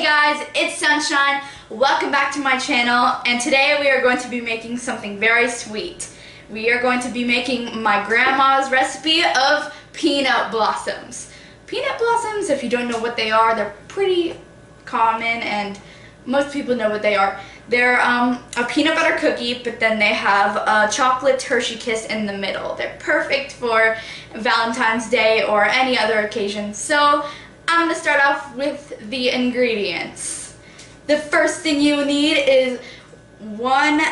Hey guys, it's Sunshine. Welcome back to my channel, and today we are going to be making something very sweet. We are going to be making my grandma's recipe of peanut blossoms. Peanut blossoms, if you don't know what they are, they're pretty common and most people know what they are. They're a peanut butter cookie, but then they have a chocolate Hershey Kiss in the middle. They're perfect for Valentine's Day or any other occasion. So I'm going to start off with the ingredients. The first thing you need is 1/2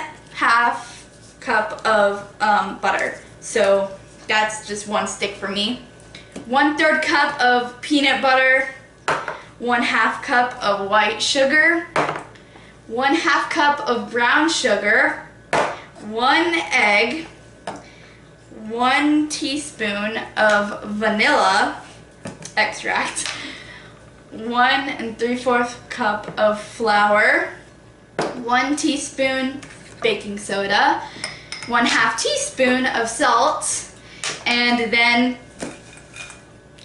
cup of butter. So that's just 1 stick for me. 1/3 cup of peanut butter. 1/2 cup of white sugar. 1/2 cup of brown sugar. 1 egg. 1 teaspoon of vanilla extract. 1 3/4 cup of flour, 1 teaspoon baking soda, 1/2 teaspoon of salt, and then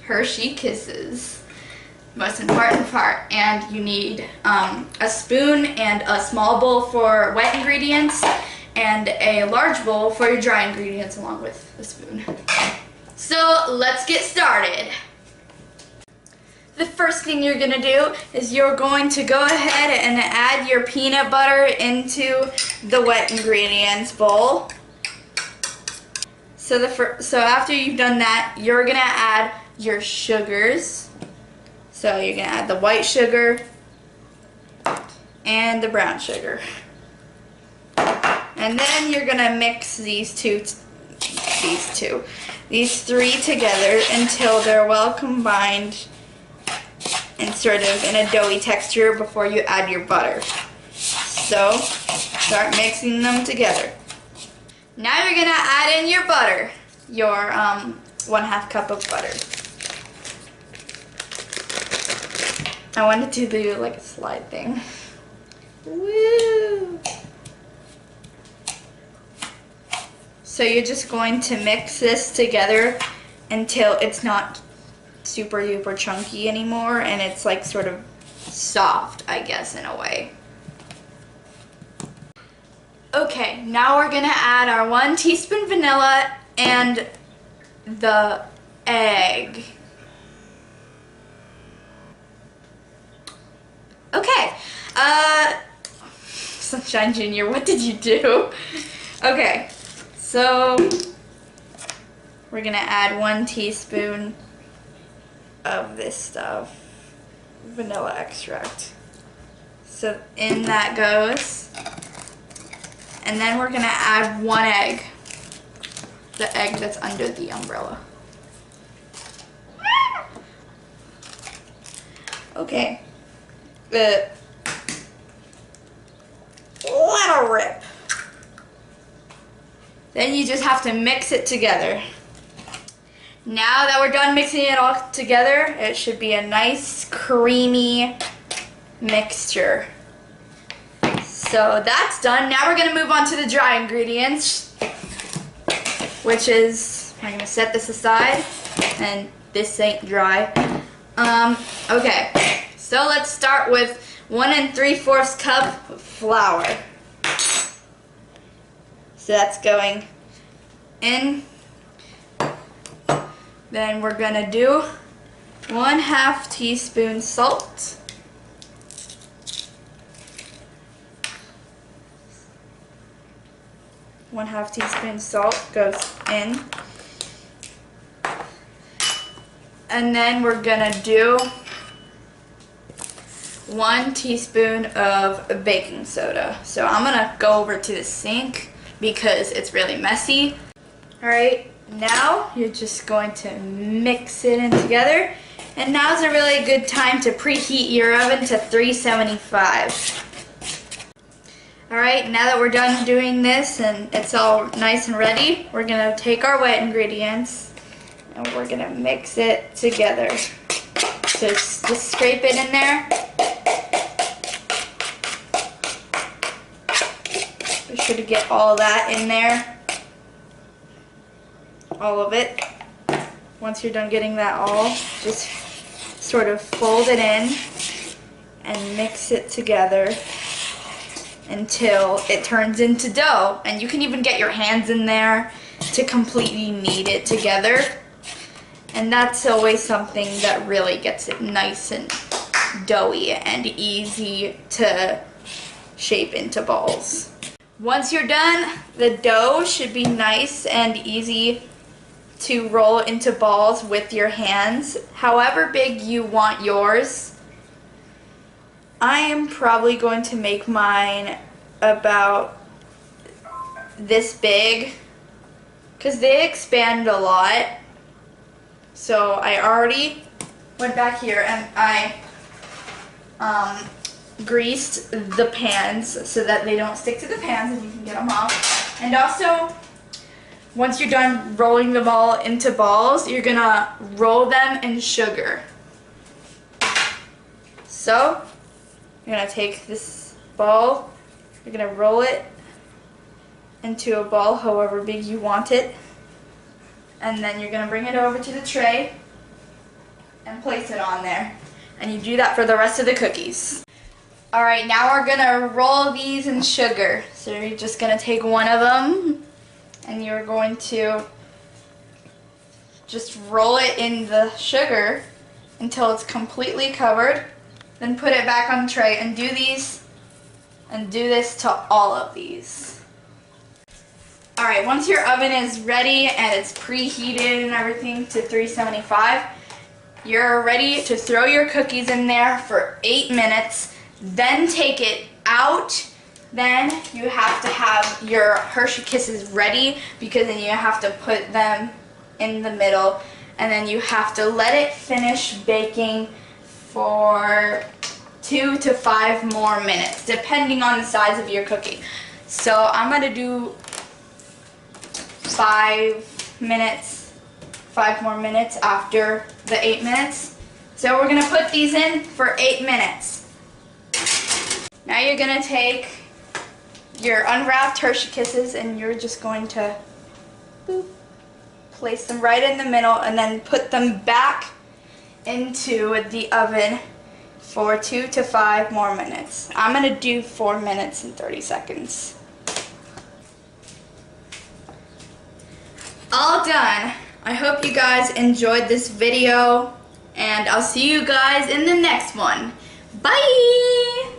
Hershey Kisses. Most important part. And you need a spoon and a small bowl for wet ingredients and a large bowl for your dry ingredients along with the spoon. So let's get started. The first thing you're going to do is you're going to go ahead and add your peanut butter into the wet ingredients bowl. So after you've done that, you're going to add your sugars. So you're going to add the white sugar and the brown sugar. And then you're going to mix these three together until they're well combined and sort of in a doughy texture before you add your butter. So start mixing them together. Now you're going to add in your butter, your 1/2 cup of butter. I wanted to do like a slide thing. Woo! So you're just going to mix this together until it's not super duper chunky anymore and it's like sort of soft, I guess, in a way. Okay, now we're gonna add our 1 teaspoon vanilla and the egg. Okay, Sunshine Jr., what did you do? Okay, so we're gonna add 1 teaspoon of this stuff, vanilla extract. So in that goes. And then we're gonna add 1 egg, the egg that's under the umbrella. Okay, let it rip. Then you just have to mix it together. Now that we're done mixing it all together, it should be a nice creamy mixture. So that's done. Now we're going to move on to the dry ingredients, which is, I'm going to set this aside, and this ain't dry. Okay, so let's start with 1 3/4 cup of flour. So that's going in. Then we're gonna do 1/2 teaspoon salt. 1/2 teaspoon salt goes in. And then we're gonna do 1 teaspoon of baking soda. So I'm gonna go over to the sink because it's really messy. Alright. Now you're just going to mix it in together, and now's a really good time to preheat your oven to 375. Alright, now that we're done doing this and it's all nice and ready, we're going to take our wet ingredients and we're going to mix it together. So just scrape it in there. Be sure to get all that in there. All of it. Once you're done getting that all, just sort of fold it in and mix it together until it turns into dough. And you can even get your hands in there to completely knead it together. And that's always something that really gets it nice and doughy and easy to shape into balls. Once you're done, the dough should be nice and easy to roll into balls with your hands, however big you want yours. I am probably going to make mine about this big because they expand a lot. So I already went back here and I greased the pans so that they don't stick to the pans and you can get them off. And also, once you're done rolling them all into balls, you're gonna roll them in sugar. So, you're gonna take this ball, you're gonna roll it into a ball however big you want it, and then you're gonna bring it over to the tray and place it on there. And you do that for the rest of the cookies. Alright, now we're gonna roll these in sugar. So you're just gonna take one of them and you're going to just roll it in the sugar until it's completely covered. Then put it back on the tray and do these and do this to all of these. Alright, once your oven is ready and it's preheated and everything to 375, you're ready to throw your cookies in there for 8 minutes. Then take it out. Then you have to have your Hershey Kisses ready because then you have to put them in the middle and then you have to let it finish baking for 2 to 5 more minutes depending on the size of your cookie. So I'm going to do 5 more minutes after the 8 minutes. So we're going to put these in for 8 minutes. Now you're going to take your unwrapped Hershey Kisses and you're just going to boop, place them right in the middle and then put them back into the oven for 2 to 5 more minutes. I'm going to do 4 minutes and 30 seconds. All done. I hope you guys enjoyed this video and I'll see you guys in the next one. Bye!